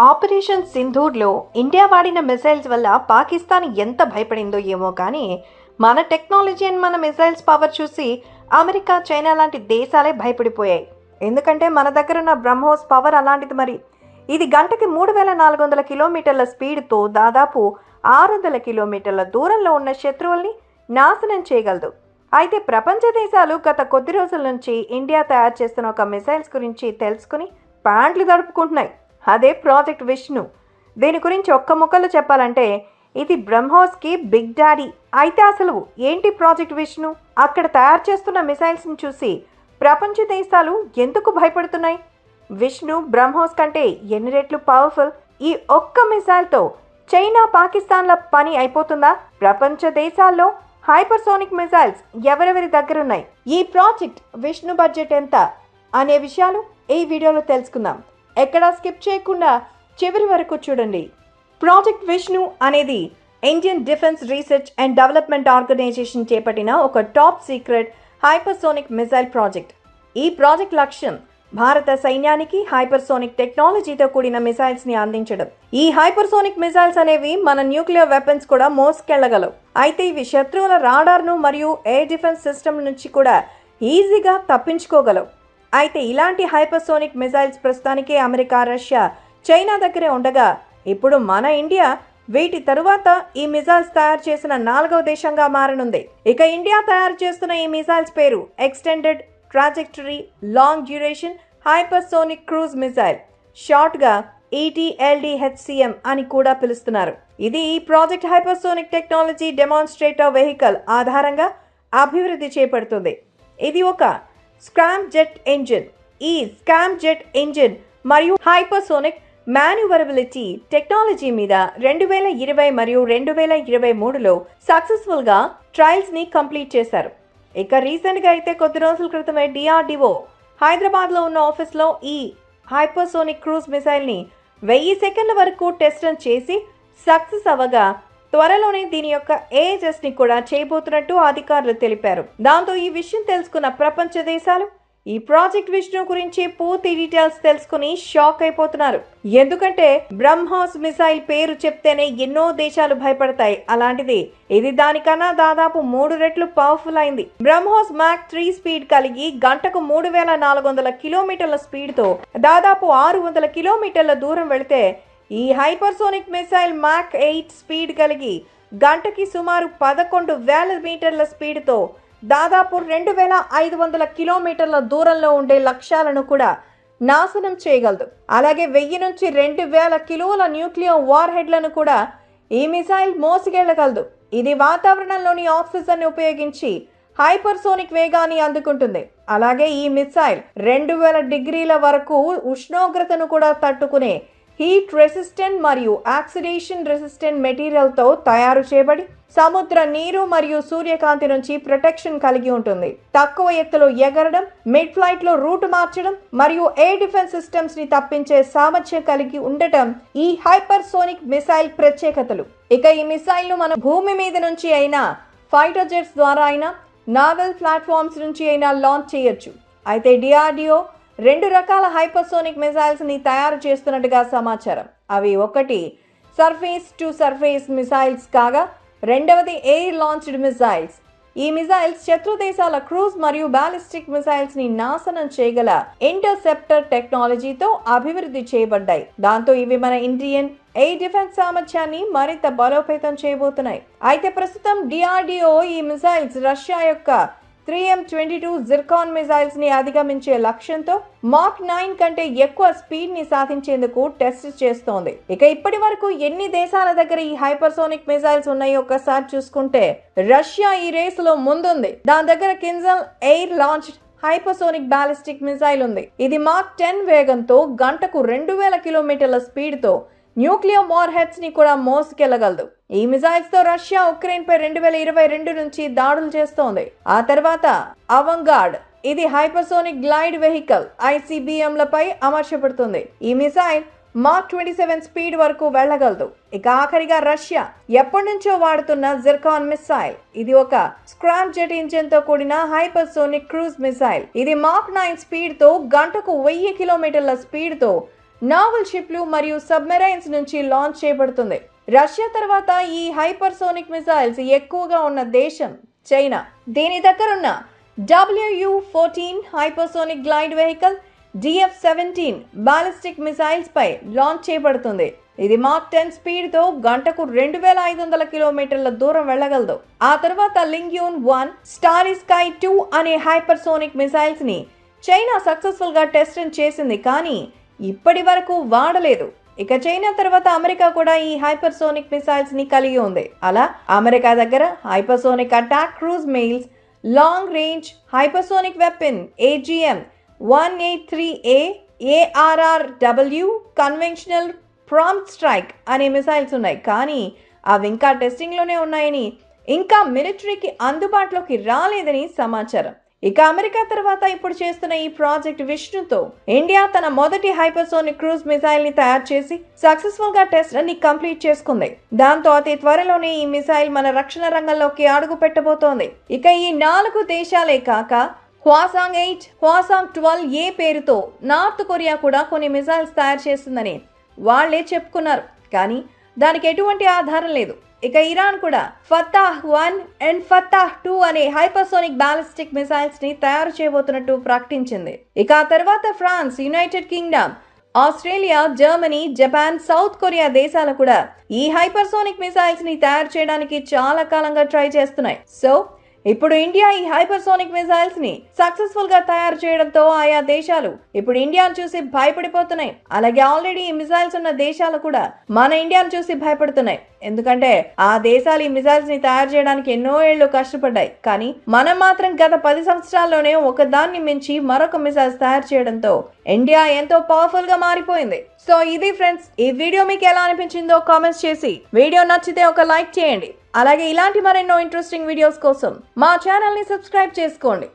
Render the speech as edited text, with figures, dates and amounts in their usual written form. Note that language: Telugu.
ఆపరేషన్ సింధూర్లో ఇండియా వాడిన మిసైల్స్ వల్ల పాకిస్తాన్ ఎంత భయపడిందో ఏమో కానీ మన టెక్నాలజీ అండ్ మన మిసైల్స్ పవర్ చూసి అమెరికా చైనా లాంటి దేశాలే భయపడిపోయాయి. ఎందుకంటే మన దగ్గర ఉన్న బ్రహ్మోస్ పవర్ అలాంటిది. మరి ఇది గంటకి 3400 కిలోమీటర్ల స్పీడ్తో దాదాపు 600 కిలోమీటర్ల దూరంలో ఉన్న శత్రువుల్ని నాశనం చేయగలదు. అయితే ప్రపంచ దేశాలు గత కొద్ది రోజుల నుంచి ఇండియా తయారు చేస్తున్న ఒక మిసైల్స్ గురించి తెలుసుకుని ప్యాంట్లు తడుపుకుంటున్నాయి. అదే ప్రాజెక్ట్ విష్ణు. దీని గురించి ఒక్క ముక్కలో చెప్పాలంటే ఇది బ్రహ్మోస్కి బిగ్ డాడీ. అయితే అసలు ఏంటి ప్రాజెక్ట్ విష్ణు? అక్కడ తయారు చేస్తున్న మిసైల్స్ని చూసి ప్రపంచ దేశాలు ఎందుకు భయపడుతున్నాయి? విష్ణు బ్రహ్మోస్ కంటే ఎన్ని రెట్లు పవర్ఫుల్? ఈ ఒక్క మిసైల్తో చైనా పాకిస్తాన్ల పని అయిపోతుందా? ప్రపంచ దేశాల్లో హైపర్సోనిక్ మిసైల్స్ ఎవరెవరి దగ్గరున్నాయి? ఈ ప్రాజెక్ట్ విష్ణు బడ్జెట్ ఎంత అనే విషయాలు ఈ వీడియోలో తెలుసుకుందాం. ఎక్కడా స్కిప్ చేయకుండా చివరి వరకు చూడండి. ప్రాజెక్ట్ విష్ణు అనేది Indian Defence Research and Development Organisation చేపట్టిన ఒక top secret hypersonic missile project. ఈ ప్రాజెక్ట్ లక్ష్యం భారత సైన్యానికి హైపర్సోనిక్ టెక్నాలజీతో కూడిన మిసైల్స్ ని అందించడం. ఈ హైపర్సోనిక్ మిసైల్స్ అనేవి మన న్యూక్లియర్ వెపన్స్ కూడా మోసుకెళ్లగలవు. అయితే ఇవి శత్రువుల రాడార్ను మరియు ఎయిర్ డిఫెన్స్ సిస్టమ్ నుంచి కూడా ఈజీగా తప్పించుకోగలవు. అయితే ఇలాంటి హైపర్సోనిక్ మిసైల్స్ ప్రస్తుతానికి అమెరికా, రష్యా, చైనా దగ్గరే ఉండగా ఇప్పుడు మన ఇండియా వీటి తరువాత ఈ మిసైల్స్ తయారు చేసిన 4వ దేశంగా మారనుంది. ఇక ఇండియా తయారు చేస్తున్న ఈ మిసైల్స్ పేరు extended trajectory long duration hypersonic cruise missile, షార్ట్గా ETLDHCM అని కూడా పిలుస్తున్నారు. ఇది ఈ project hypersonic technology demonstrator vehicle ఆధారంగా అభివృద్ధి చేపడుతుంది. ఇది ఒక స్క్రామ్ జెట్ ఇంజిన్. ఈ స్క్రామ్ జెట్ ఇంజిన్ మరియు హైపర్సోనిక్ మాన్యువరబిలిటీ టెక్నాలజీ మీద 2020 మరియు 2023లో సక్సెస్ఫుల్గా ట్రయల్స్ ని కంప్లీట్ చేశారు. ఇక రీసెంట్గా అయితే కొద్ది రోజుల క్రితమే DRDO హైదరాబాద్లో ఉన్న ఆఫీస్లో ఈ హైపర్సోనిక్ క్రూజ్ మిసైల్ని 1000 సెకండ్ల వరకు టెస్ట్ రన్ చేసి సక్సెస్ అవ్వగా త్వరలోనే దీని యొక్క ఏజెస్ ని కూడా చేయబోతున్నట్టు అధికారులు తెలిపారు. దాంతో ఈ విషయం తెలుసుకున్న ప్రపంచ దేశాలు ఈ ప్రాజెక్ట్ విష్ణు గురించి పూర్తి డీటెయిల్స్ తెలుసుకుని షాక్ అయిపోతున్నారు. ఎందుకంటే బ్రహ్మోస్ మిసైల్ పేరు చెప్తేనే ఎన్నో దేశాలు భయపడతాయి. అలాంటిది ఇది దానికన్నా దాదాపు 3 రెట్లు పవర్ఫుల్ అయింది. బ్రహ్మోస్ మాక్ 3 స్పీడ్ కలిగి గంటకు 3400 కిలోమీటర్ల స్పీడ్ తో దాదాపు 600 కిలోమీటర్ల దూరం వెళితే ఈ హైపర్సోనిక్ మిసైల్ మాక్ 8 స్పీడ్ కలిగి గంటకి సుమారు 11,000 మీటర్ల స్పీడ్తో దాదాపు 2,500 కిలోమీటర్ల దూరంలో ఉండే లక్ష్యాలను కూడా నాశనం చేయగలదు. అలాగే 1000 నుంచి 2,000 కిలోల న్యూక్లియర్ వార్ హెడ్లను కూడా ఈ మిసైల్ మోసుకెళ్లగలదు. ఇది వాతావరణంలోని ఆక్సిజన్ ఉపయోగించి హైపర్సోనిక్ వేగాన్ని అందుకుంటుంది. అలాగే ఈ మిసైల్ 2000 డిగ్రీల వరకు ఉష్ణోగ్రతను కూడా తట్టుకునే హీట్ రెసిస్టెంట్ మరియు ఆక్సిడేషన్ రెసిస్టెంట్ మెటీరియల్తో తయారు చేయబడి సముద్ర నీరు మరియు సూర్యకాంతి నుంచి ప్రొటెక్షన్ కలిగి ఉంటుంది. తక్కువ ఎత్తులో ఎగరడం, మిడ్ ఫ్లైట్ లో రూట్ మార్చడం మరియు ఎయిర్ డిఫెన్స్ సిస్టమ్స్ ని తప్పించే సామర్థ్యం కలిగి ఉండటం ఈ హైపర్సోనిక్ మిసైల్ ప్రత్యేకతలు. ఇక ఈ మిసైల్ ను మనం భూమి మీద నుంచి అయినా, ఫైటర్ జెట్స్ ద్వారా అయినా, నావల్ ప్లాట్ఫామ్స్ నుంచి అయినా లాంచ్ చేయొచ్చు. అయితే DRDO 2 రకాల హైపర్సోనిక్ మిసైల్స్ ని తయారు చేస్తున్నట్టుగా సమాచారం. అవి ఒకటి సర్ఫేస్ టు సర్ఫేస్ మిసైల్స్ కాగా రెండవది ఎయిర్ లాంచ్డ్ మిసైల్స్. ఈ మిసైల్స్ శత్రు దేశాల క్రూజ్ మరియు బాలిస్టిక్ మిసైల్స్ ని నాశనం చేయగల ఇంటర్సెప్టర్ టెక్నాలజీతో అభివృద్ధి చేయబడ్డాయి. దాంతో ఇవి మన ఇండియన్ ఎయిర్ డిఫెన్స్ సామర్థ్యాన్ని మరింత బలోపేతం చేయబోతున్నాయి. అయితే ప్రస్తుతం DRDO ఈ మిసైల్స్ రష్యా యొక్క 3M22 జిర్కాన్ మిసైల్స్ ని అధిగమించే లక్ష్యంతో మాక్ 9 కంటే ఎక్కువ స్పీడ్ ని సాధించేందుకు టెస్ట్ చేస్తోంది. ఇక ఇప్పటి వరకు ఎన్ని దేశాల దగ్గర ఈ హైపర్సోనిక్ మిసైల్స్ ఉన్నాయో ఒకసారి చూసుకుంటే రష్యా ఈ రేసులో ముందుంది. దాని దగ్గర Kinzhal air launch hypersonic ballistic missile ఉంది. ఇది మాక్ 10 వేగంతో గంటకు 2000 కిలోమీటర్ల స్పీడ్ తో న్యూక్లియర్ వార్ హెడ్స్ ని కూడా మోసుకెళ్లగలదు. ఈ మిసైల్స్ తో రష్యా ఉక్రెయిన్ పై 2022 నుంచి దాడులు చేస్తోంది. ఆ తర్వాత అవంగార్డ్, ఇది హైపర్సోనిక్ గ్లైడ్ వెహికల్ ICBM లపై అమర్చబడుతుంది. ఈ మిసైల్ మాక్ 27 స్పీడ్ వరకు వెళ్లగలదు. ఇక ఆఖరిగా రష్యా ఎప్పటి నుంచో వాడుతున్న జిర్కాన్ మిసైల్. ఇది ఒక స్క్రామ్ జెట్ ఇంజిన్ తో కూడిన హైపర్సోనిక్ క్రూజ్ మిసైల్. ఇది మాక్ 9 స్పీడ్ తో గంటకు 1000 కిలోమీటర్ల స్పీడ్ తో నావల్ షిప్లు మరియు సబ్మెరైన్స్ నుంచి లాంచ్ చేయబడుతుంది. రష్యా తర్వాత ఈ హైపర్సోనిక్ మిసైల్స్ ఎక్కువగా ఉన్న దేశం చైనా. దీని దగ్గరున్న WU-14 hypersonic glide vehicle DF-17 ballistic missiles పై లాంచ్ చేయబడుతుంది. ఇది మాక్ 10 స్పీడ్ తో గంటకు 2500 కిలోమీటర్ల దూరం వెళ్ళగలదు. ఆ తర్వాత లింగ్యూన్ 1, స్టారీ స్కై 2 అనే హైపర్సోనిక్ మిసైల్స్ ని చైనా సక్సెస్ఫుల్ గా టెస్ట్ చేసింది, కానీ ఇప్పటి వరకు వాడలేదు. ఇక చైనా తర్వాత అమెరికా కూడా ఈ హైపర్సోనిక్ మిసైల్స్ ని కలిగి ఉంది. అలా అమెరికా దగ్గర hypersonic attack cruise mails, long range hypersonic weapon AGM-183A, ARRW, conventional prompt strike అనే మిసైల్స్ ఉన్నాయి. కానీ అవి ఇంకా టెస్టింగ్లోనే ఉన్నాయని, ఇంకా మిలిటరీకి అందుబాటులోకి రాలేదని సమాచారం. ఇక అమెరికా తర్వాత ఇప్పుడు చేస్తున్న ఈ ప్రాజెక్ట్ విష్ణుతో ఇండియా తన మొదటి హైపర్సోనిక్ క్రూజ్ మిసైల్ ని తయారు చేసి సక్సెస్ఫుల్ గా టెస్ట్ ని కంప్లీట్ చేసుకుంది. దాంతో అతి త్వరలోనే ఈ మిసైల్ మన రక్షణ రంగంలోకి అడుగు పెట్టబోతోంది. ఇక ఈ 4 దేశాలే కాక హ్వాసాంగ్ 8, హ్వాసాంగ్ 12A పేరుతో నార్త్ కొరియా కూడా కొన్ని మిసైల్స్ తయారు చేస్తుందని వాళ్లే చెప్పుకున్నారు, కానీ దానికి ఎటువంటి ఆధారం లేదు. ఇక ఇరాన్ కూడా ఫతాహ్ 1 అండ్ ఫతాహ్ 2 అనే హైపర్సోనిక్ బాలిస్టిక్ మిసైల్స్ ని తయారు చేయబోతున్నట్టు ప్రకటించింది. ఇక ఆ తర్వాత France, United Kingdom, Australia, Germany, Japan, South Korea దేశాలు కూడా ఈ హైపర్సోనిక్ మిసైల్స్ ని తయారు చేయడానికి చాలా కాలంగా ట్రై చేస్తున్నాయి. సో ఇప్పుడు ఇండియా ఈ హైపర్సోనిక్ మిసైల్స్ ని సక్సెస్ఫుల్ గా తయారు చేయడంతో ఆయా దేశాలు ఇప్పుడు ఇండియాను చూసి భయపడిపోతున్నాయి. అలాగే ఆల్రెడీ ఈ మిసైల్స్ ఉన్న దేశాలు కూడా మన ఇండియాను చూసి భయపడుతున్నాయి. ఎందుకంటే ఆ దేశాలు ఈ మిసైల్స్ ని తయారు చేయడానికి ఎన్నో ఏళ్లు కష్టపడ్డాయి, కానీ మనం మాత్రం గత 10 సంవత్సరాల్లోనే ఒకదాన్ని మించి మరొక మిసైల్స్ తయారు చేయడంతో ఇండియా ఎంతో పవర్ఫుల్ గా మారిపోయింది. సో ఇది ఫ్రెండ్స్, ఈ వీడియో మీకు ఎలా అనిపించిందో కామెంట్స్ చేసి, వీడియో నచ్చితే ఒక లైక్ చేయండి. అలాగే ఇలాంటి మరెన్నో ఇంట్రెస్టింగ్ వీడియోస్ కోసం మా ఛానల్ ని సబ్స్క్రైబ్ చేసుకోండి.